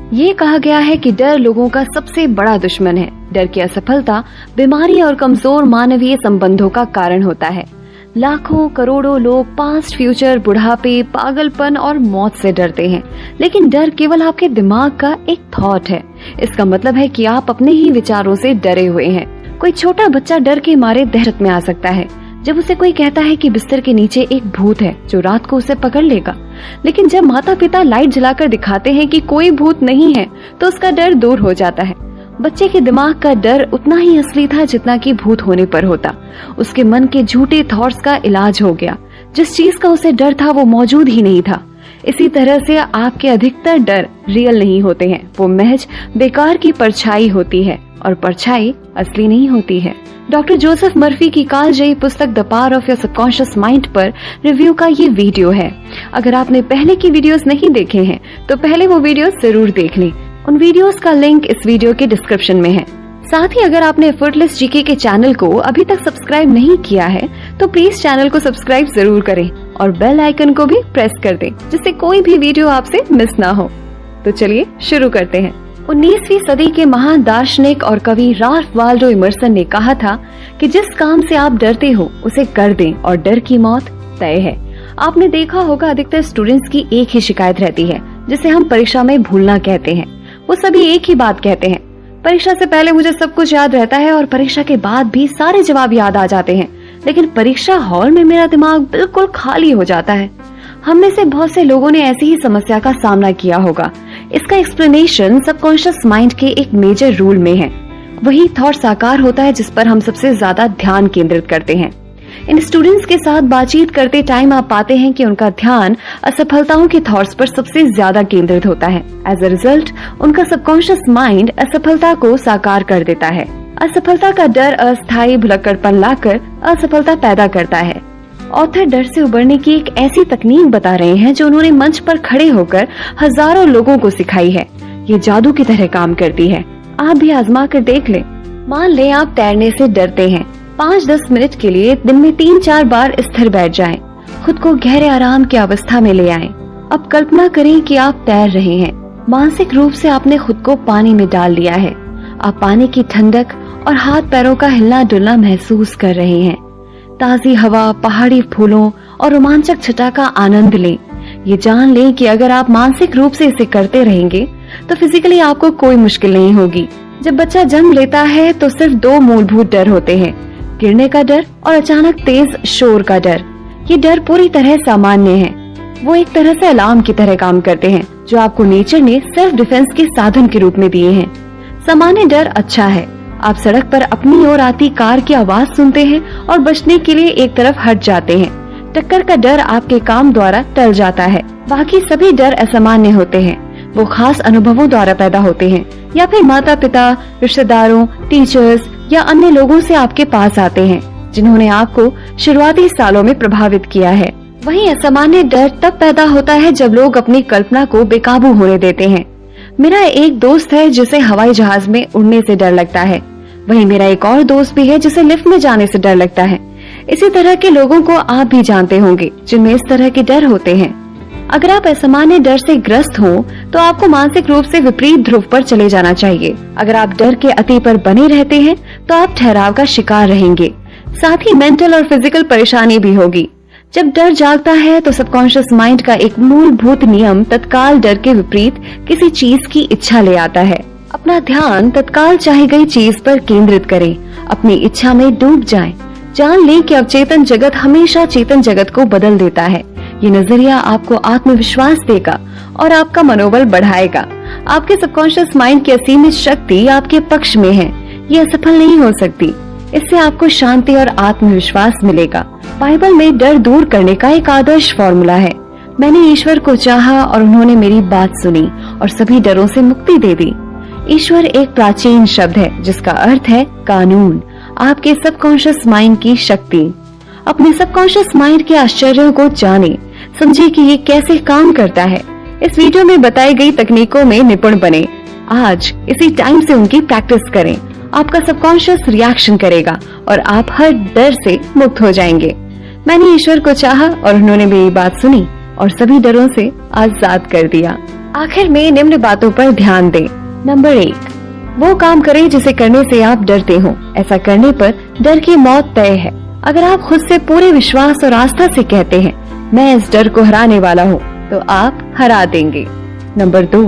ये कहा गया है कि डर लोगों का सबसे बड़ा दुश्मन है। डर की असफलता, बीमारी और कमजोर मानवीय संबंधों का कारण होता है। लाखों करोड़ों लोग पास्ट, फ्यूचर, बुढ़ापे, पागलपन और मौत से डरते हैं, लेकिन डर केवल आपके दिमाग का एक थॉट है। इसका मतलब है कि आप अपने ही विचारों से डरे हुए हैं। कोई छोटा बच्चा डर के मारे दहशत में आ सकता है जब उसे कोई कहता है कि बिस्तर के नीचे एक भूत है जो रात को उसे पकड़ लेगा, लेकिन जब माता पिता लाइट जलाकर दिखाते हैं कि कोई भूत नहीं है तो उसका डर दूर हो जाता है। बच्चे के दिमाग का डर उतना ही असली था जितना कि भूत होने पर होता। उसके मन के झूठे थॉट्स का इलाज हो गया। जिस चीज का उसे डर था वो मौजूद ही नहीं था। इसी तरह से आपके अधिकतर डर रियल नहीं होते हैं, वो महज बेकार की परछाई होती है और परछाई असली नहीं होती है। डॉक्टर जोसेफ मर्फी की कालजयी पुस्तक the power of your subconscious mind पर रिव्यू का ये वीडियो है। अगर आपने पहले की वीडियोस नहीं देखे हैं तो पहले वो वीडियो जरूर देख लें। उन वीडियोस का लिंक इस वीडियो के डिस्क्रिप्शन में है। साथ ही अगर आपने एफर्टलेस जीके के चैनल को अभी तक सब्सक्राइब नहीं किया है तो प्लीज चैनल को सब्सक्राइब जरूर करें और बेल आइकन को भी प्रेस कर दें, जिससे कोई भी वीडियो आपसे मिस ना हो। तो चलिए शुरू करते हैं। 19वीं सदी के महान दार्शनिक और कवि राल्फ वाल्डो इमर्सन ने कहा था कि जिस काम से आप डरते हो उसे कर दें और डर की मौत तय है। आपने देखा होगा अधिकतर स्टूडेंट्स की एक ही शिकायत रहती है, जिसे हम परीक्षा में भूलना कहते हैं। वो सभी एक ही बात कहते हैं, परीक्षा से पहले मुझे सब कुछ याद रहता है और परीक्षा के बाद भी सारे जवाब याद आ जाते हैं, लेकिन परीक्षा हॉल में मेरा दिमाग बिल्कुल खाली हो जाता है। हम में से बहुत से लोगों ने ऐसी ही समस्या का सामना किया होगा। इसका एक्सप्लेनेशन सबकॉन्शियस माइंड के एक मेजर रूल में है। वही थॉट साकार होता है जिस पर हम सबसे ज्यादा ध्यान केंद्रित करते हैं। इन स्टूडेंट्स के साथ बातचीत करते टाइम आप पाते हैं कि उनका ध्यान असफलताओं के थॉट्स पर सबसे ज्यादा केंद्रित होता है। एज अ रिजल्ट उनका सबकॉन्शियस माइंड असफलता को साकार कर देता है। असफलता का डर अस्थायी भुलक्कड़पन लाकर असफलता पैदा करता है। ऑथर डर से उबरने की एक ऐसी तकनीक बता रहे हैं जो उन्होंने मंच पर खड़े होकर हजारों लोगों को सिखाई है। ये जादू की तरह काम करती है। आप भी आजमा कर देख लें। मान लें आप तैरने से डरते हैं। 5-10 मिनट के लिए दिन में 3-4 बार स्थिर बैठ जाएं। खुद को गहरे आराम की अवस्था में ले आएं। अब कल्पना करें कि आप तैर रहे हैं। मानसिक रूप से आपने खुद को पानी में डाल लिया है। आप पानी की ठंडक और हाथ पैरों का हिलना डुलना महसूस कर रहे हैं। ताजी हवा, पहाड़ी फूलों और रोमांचक छटा का आनंद लें। ये जान लें कि अगर आप मानसिक रूप से इसे करते रहेंगे तो फिजिकली आपको कोई मुश्किल नहीं होगी। जब बच्चा जन्म लेता है तो सिर्फ 2 मूलभूत डर होते हैं, गिरने का डर और अचानक तेज शोर का डर। ये डर पूरी तरह सामान्य है। वो एक तरह से अलार्म की तरह काम करते हैं जो आपको नेचर ने सेल्फ डिफेंस के साधन के रूप में दिए हैं। सामान्य डर अच्छा है। आप सड़क पर अपनी ओर आती कार की आवाज सुनते हैं और बचने के लिए एक तरफ हट जाते हैं। टक्कर का डर आपके काम द्वारा टल जाता है। बाकी सभी डर असामान्य होते हैं। वो खास अनुभवों द्वारा पैदा होते हैं या फिर माता पिता, रिश्तेदारों, टीचर्स या अन्य लोगों से आपके पास आते हैं जिन्होंने आपको शुरुआती सालों में प्रभावित किया है। वहीं असामान्य डर तब पैदा होता है जब लोग अपनी कल्पना को बेकाबू होने देते हैं। मेरा एक दोस्त है जिसे हवाई जहाज में उड़ने से डर लगता है। वहीं मेरा एक और दोस्त भी है जिसे लिफ्ट में जाने से डर लगता है। इसी तरह के लोगों को आप भी जानते होंगे जिनमें इस तरह के डर होते हैं। अगर आप असामान्य डर से ग्रस्त हो तो आपको मानसिक रूप से विपरीत ध्रुव पर चले जाना चाहिए। अगर आप डर के अति पर बने रहते हैं तो आप ठहराव का शिकार रहेंगे। साथ ही मेंटल और फिजिकल परेशानी भी होगी। जब डर जागता है तो सबकॉन्शियस माइंड का एक मूलभूत नियम तत्काल डर के विपरीत किसी चीज की इच्छा ले आता है। अपना ध्यान तत्काल चाही गई चीज पर केंद्रित करें। अपनी इच्छा में डूब जाएं। जान लें कि अवचेतन जगत हमेशा चेतन जगत को बदल देता है। ये नजरिया आपको आत्मविश्वास देगा और आपका मनोबल बढ़ाएगा। आपके सबकॉन्शियस माइंड की असीमित शक्ति आपके पक्ष में है। ये असफल नहीं हो सकती। इससे आपको शांति और आत्मविश्वास मिलेगा। बाइबल में डर दूर करने का एक आदर्श फॉर्मूला है। मैंने ईश्वर को चाहा और उन्होंने मेरी बात सुनी और सभी डरों से मुक्ति दे दी। ईश्वर एक प्राचीन शब्द है जिसका अर्थ है कानून, आपके सबकॉन्शियस माइंड की शक्ति। अपने सबकॉन्शियस माइंड के आश्चर्यों को जाने, समझे कि ये कैसे काम करता है। इस वीडियो में बताई गई तकनीकों में निपुण बने। आज इसी टाइम से उनकी प्रैक्टिस करें। आपका सबकॉन्शियस रिएक्शन करेगा और आप हर डर से मुक्त हो जाएंगे। मैंने ईश्वर को चाहा और उन्होंने मेरी बात सुनी और सभी डरों से आजाद कर दिया। आखिर में निम्न बातों पर ध्यान दें। नंबर 1, वो काम करें जिसे करने से आप डरते हो। ऐसा करने पर डर की मौत तय है। अगर आप खुद से पूरे विश्वास और आस्था से कहते हैं मैं इस डर को हराने वाला हूँ, तो आप हरा देंगे। नंबर 2,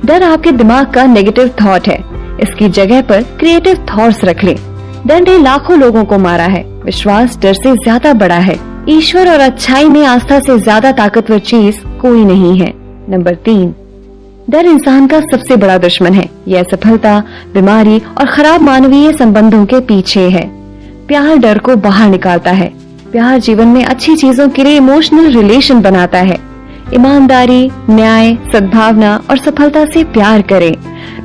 डर आपके दिमाग का नेगेटिव थॉट है। इसकी जगह पर क्रिएटिव थॉट्स रख लें। डर ने लाखों लोगों को मारा है, विश्वास डर से ज्यादा बड़ा है। ईश्वर और अच्छाई में आस्था से ज्यादा ताकतवर चीज कोई नहीं है। नंबर 3, डर इंसान का सबसे बड़ा दुश्मन है। यह असफलता, बीमारी और खराब मानवीय संबंधों के पीछे है। प्यार डर को बाहर निकालता है। प्यार जीवन में अच्छी चीजों के लिए इमोशनल रिलेशन बनाता है। ईमानदारी, न्याय, सद्भावना और सफलता से प्यार करें।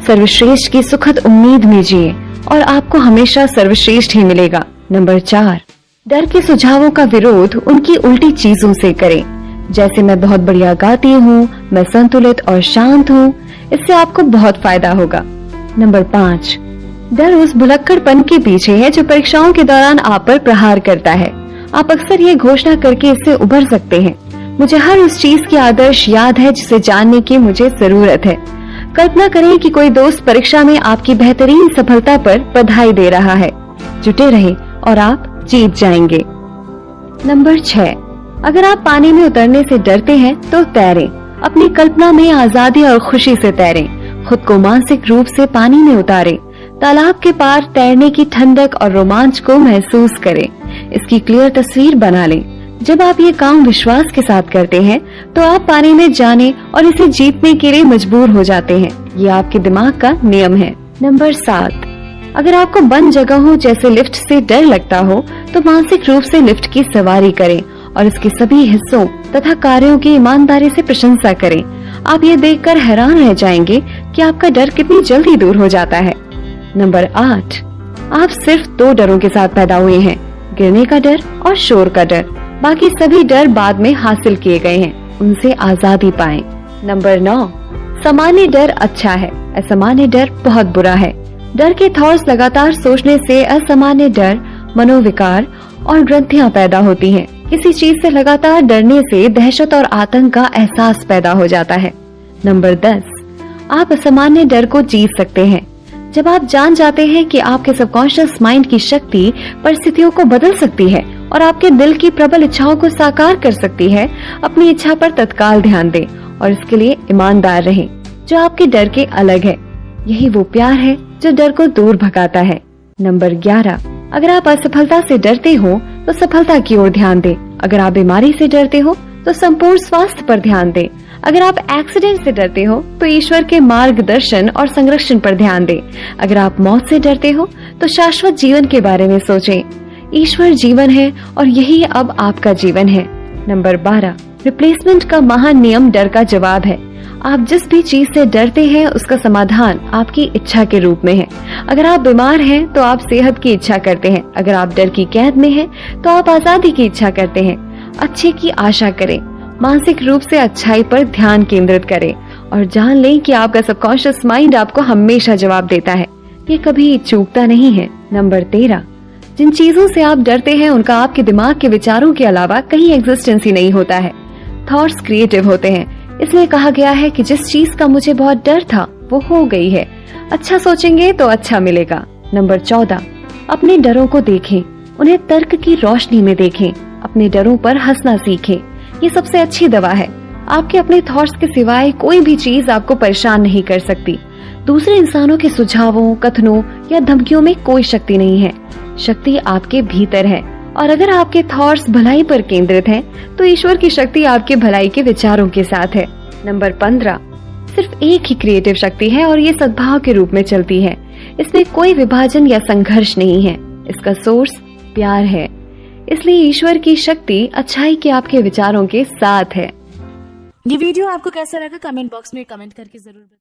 सर्वश्रेष्ठ की सुखद उम्मीद में जिए और आपको हमेशा सर्वश्रेष्ठ ही मिलेगा। नंबर 4, डर के सुझावों का विरोध उनकी उल्टी चीजों से करें। जैसे मैं बहुत बढ़िया गाती हूँ, मैं संतुलित और शांत हूँ, इससे आपको बहुत फायदा होगा। नंबर 5, डर उस भुलक्कड़पन के पीछे है जो परीक्षाओं के दौरान आप पर प्रहार करता है। आप अक्सर ये घोषणा करके इससे उबर सकते हैं, मुझे हर उस चीज की आदर्श याद है जिसे जानने की मुझे जरूरत है। कल्पना करें कि कोई दोस्त परीक्षा में आपकी बेहतरीन सफलता पर बधाई दे रहा है। जुटे रहें और आप जीत जाएंगे। नंबर 6, अगर आप पानी में उतरने से डरते हैं तो तैरें। अपनी कल्पना में आजादी और खुशी से तैरें। खुद को मानसिक रूप से पानी में उतारें। तालाब के पार तैरने की ठंडक और रोमांच को महसूस करें। इसकी क्लियर तस्वीर बना लें। जब आप ये काम विश्वास के साथ करते हैं तो आप पानी में जाने और इसे जीतने के लिए मजबूर हो जाते हैं। ये आपके दिमाग का नियम है। नंबर 7, अगर आपको बंद जगहों जैसे लिफ्ट से डर लगता हो तो मानसिक रूप से लिफ्ट की सवारी करें और इसके सभी हिस्सों तथा कार्यों की ईमानदारी से प्रशंसा करें। आप ये देखकर हैरान रह जाएंगे कि आपका डर कितनी जल्दी दूर हो जाता है। नंबर 8, आप सिर्फ 2 डरों के साथ पैदा हुए हैं, गिरने का डर और शोर का डर। बाकी सभी डर बाद में हासिल किए गए हैं, उनसे आजादी पाएं। नंबर 9, सामान्य डर अच्छा है, असामान्य डर बहुत बुरा है। डर के थॉट्स लगातार सोचने से असामान्य डर, मनोविकार और ग्रंथियां पैदा होती हैं। किसी चीज से लगातार डरने से दहशत और आतंक का एहसास पैदा हो जाता है। नंबर 10, आप असामान्य डर को जीत सकते हैं जब आप जान जाते हैं कि आपके सबकॉन्शियस माइंड की शक्ति परिस्थितियों को बदल सकती है और आपके दिल की प्रबल इच्छाओं को साकार कर सकती है। अपनी इच्छा पर तत्काल ध्यान दें और इसके लिए ईमानदार रहें, जो आपके डर के अलग है। यही वो प्यार है जो डर को दूर भगाता है। नंबर 11, अगर आप असफलता से डरते हो तो सफलता की ओर ध्यान दें। अगर आप बीमारी से डरते हो तो संपूर्ण स्वास्थ्य पर ध्यान दें। अगर आप एक्सीडेंट से डरते हो तो ईश्वर के मार्गदर्शन और संरक्षण पर ध्यान दें। अगर आप मौत से डरते हो तो शाश्वत जीवन के बारे में सोचें। ईश्वर जीवन है और यही अब आपका जीवन है। नंबर 12, रिप्लेसमेंट का महान नियम डर का जवाब है। आप जिस भी चीज से डरते हैं उसका समाधान आपकी इच्छा के रूप में है। अगर आप बीमार हैं तो आप सेहत की इच्छा करते हैं। अगर आप डर की कैद में हैं तो आप आजादी की इच्छा करते हैं। अच्छे की आशा करें, मानसिक रूप से अच्छाई पर ध्यान केंद्रित करें और जान लें कि आपका सबकॉन्शियस माइंड आपको हमेशा जवाब देता है, ये कभी चूकता नहीं है। नंबर 13, जिन चीजों से आप डरते हैं उनका आपके दिमाग के विचारों के अलावा कहीं एग्जिस्टेंस ही नहीं होता है। थॉट्स क्रिएटिव होते हैं, इसलिए कहा गया है कि जिस चीज का मुझे बहुत डर था वो हो गई है। अच्छा सोचेंगे तो अच्छा मिलेगा। नंबर 14, अपने डरों को देखें, उन्हें तर्क की रोशनी में देखें। अपने डरों पर हंसना सीखें, ये सबसे अच्छी दवा है। आपके अपने थॉट्स के सिवाय कोई भी चीज आपको परेशान नहीं कर सकती। दूसरे इंसानों के सुझावों, कथनों या धमकियों में कोई शक्ति नहीं है। शक्ति आपके भीतर है और अगर आपके थॉट्स भलाई पर केंद्रित हैं, तो ईश्वर की शक्ति आपके भलाई के विचारों के साथ है। नंबर 15, सिर्फ एक ही क्रिएटिव शक्ति है और ये सद्भाव के रूप में चलती है। इसमें कोई विभाजन या संघर्ष नहीं है। इसका सोर्स प्यार है। इसलिए ईश्वर की शक्ति अच्छाई के आपके विचारों के साथ है। ये वीडियो आपको कैसा लगा कमेंट बॉक्स में कमेंट करके जरूर बताएं।